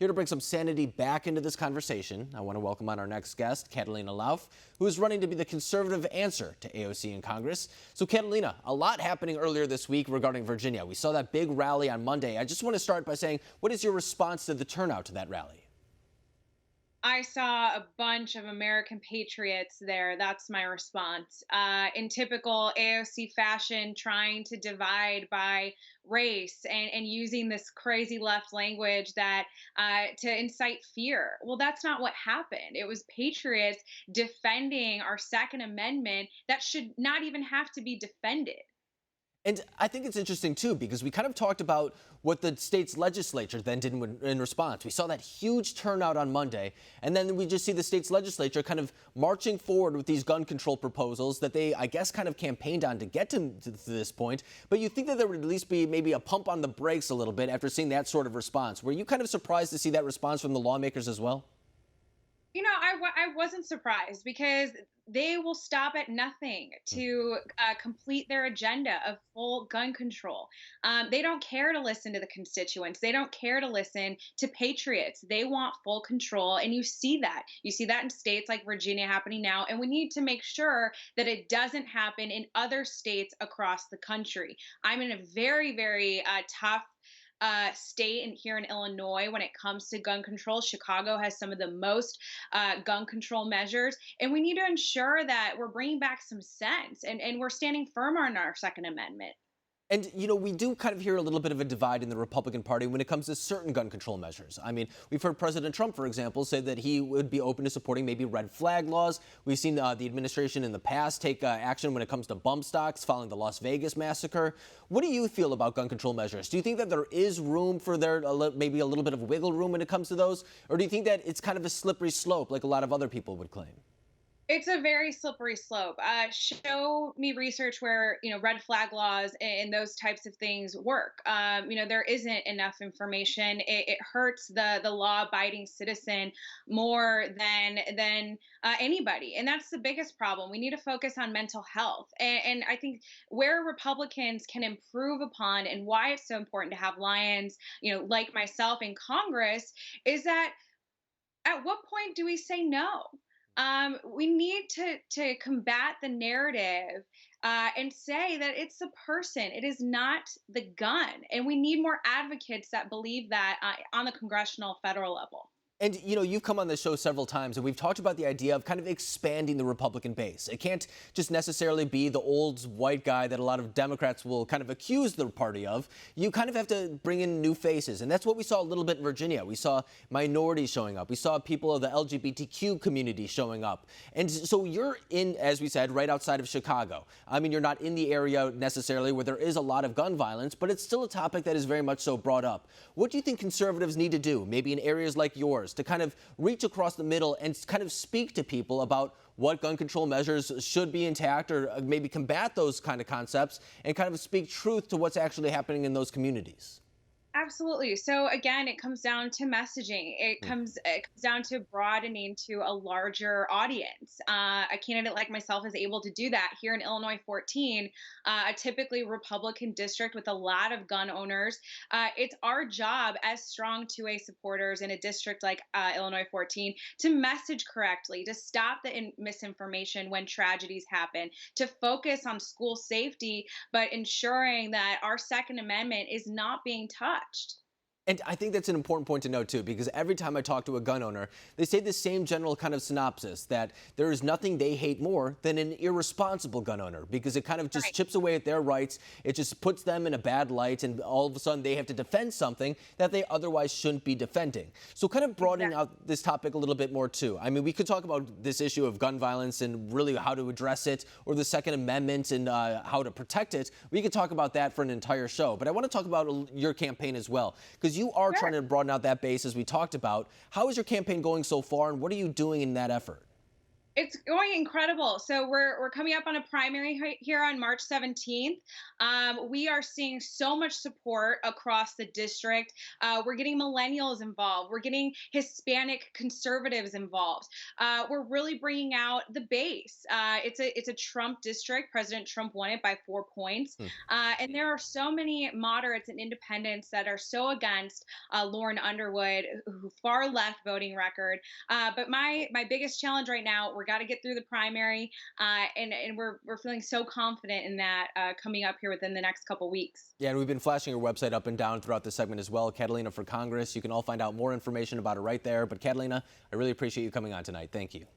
Here to bring some sanity back into this conversation, I want to welcome on our next guest, Catalina Lauf, who is running to be the conservative answer to AOC in Congress. So, Catalina, a lot happening earlier this week regarding Virginia. We saw that big rally on Monday. I just want to start by saying, what is your response to the turnout to that rally? I saw a bunch of American patriots there. That's my response. In typical AOC fashion, trying to divide by race and using this crazy left language that to incite fear. Well, that's not what happened. It was patriots defending our Second Amendment that should not even have to be defended. And I think it's interesting, too, because we kind of talked about what the state's legislature then did in response. We saw that huge turnout on Monday, and then we just see the state's legislature kind of marching forward with these gun control proposals that they, I guess, kind of campaigned on to get to this point. But you think that there would at least be maybe a pump on the brakes a little bit after seeing that sort of response. Were you kind of surprised to see that response from the lawmakers as well? I wasn't surprised because they will stop at nothing to complete their agenda of full gun control. They don't care to listen to the constituents. They don't care to listen to patriots. They want full control. And you see that. You see that in states like Virginia happening now. And we need to make sure that it doesn't happen in other states across the country. I'm in a very, very tough state and here in Illinois when it comes to gun control. Chicago has some of the most gun control measures, and we need to ensure that we're bringing back some sense and we're standing firm on our Second Amendment. And, you know, we do kind of hear a little bit of a divide in the Republican Party when it comes to certain gun control measures. I mean, we've heard President Trump, for example, say that he would be open to supporting maybe red flag laws. We've seen the administration in the past take action when it comes to bump stocks following the Las Vegas massacre. What do you feel about gun control measures? Do you think that there is room for maybe a little bit of wiggle room when it comes to those? Or do you think that it's kind of a slippery slope like a lot of other people would claim? It's a very slippery slope. Show me research where red flag laws and those types of things work. There isn't enough information. It hurts the law-abiding citizen more than anybody, and that's the biggest problem. We need to focus on mental health, and I think where Republicans can improve upon and why it's so important to have lions, like myself in Congress, is that at what point do we say no? We need to combat the narrative and say that it's the person. It is not the gun. And we need more advocates that believe that on the congressional federal level. And, you know, you've come on the show several times, and we've talked about the idea of kind of expanding the Republican base. It can't just necessarily be the old white guy that a lot of Democrats will kind of accuse the party of. You kind of have to bring in new faces, and that's what we saw a little bit in Virginia. We saw minorities showing up. We saw people of the LGBTQ community showing up. And so you're in, as we said, right outside of Chicago. I mean, you're not in the area necessarily where there is a lot of gun violence, but it's still a topic that is very much so brought up. What do you think conservatives need to do, maybe in areas like yours, to kind of reach across the middle and kind of speak to people about what gun control measures should be intact, or maybe combat those kind of concepts and kind of speak truth to what's actually happening in those communities? Absolutely. So again, it comes down to messaging. It comes down to broadening to a larger audience. A candidate like myself is able to do that here in Illinois 14, a typically Republican district with a lot of gun owners. It's our job as strong 2A supporters in a district like Illinois 14 to message correctly, to stop the misinformation when tragedies happen, to focus on school safety, but ensuring that our Second Amendment is not being touched. And I think that's an important point to note, too, because every time I talk to a gun owner, they say the same general kind of synopsis, that there is nothing they hate more than an irresponsible gun owner, because it kind of just chips away at their rights. It just puts them in a bad light, and all of a sudden they have to defend something that they otherwise shouldn't be defending. So kind of broadening out this topic a little bit more, too. I mean, we could talk about this issue of gun violence and really how to address it, or the Second Amendment and how to protect it. We could talk about that for an entire show. But I want to talk about your campaign as well, because you are trying to broaden out that base, as we talked about. How is your campaign going so far, and what are you doing in that effort? It's going incredible. So we're coming up on a primary here on March 17th. We are seeing so much support across the district. We're getting millennials involved. We're getting Hispanic conservatives involved. We're really bringing out the base. It's a Trump district. President Trump won it by 4 points, Hmm. and there are so many moderates and independents that are so against Lauren Underwood, who far left voting record. But my biggest challenge right now, we're got to get through the primary, and we're feeling so confident in that coming up here within the next couple weeks. Yeah, and we've been flashing your website up and down throughout the segment as well, Catalina for Congress. You can all find out more information about it right there. But Catalina, I really appreciate you coming on tonight. Thank you.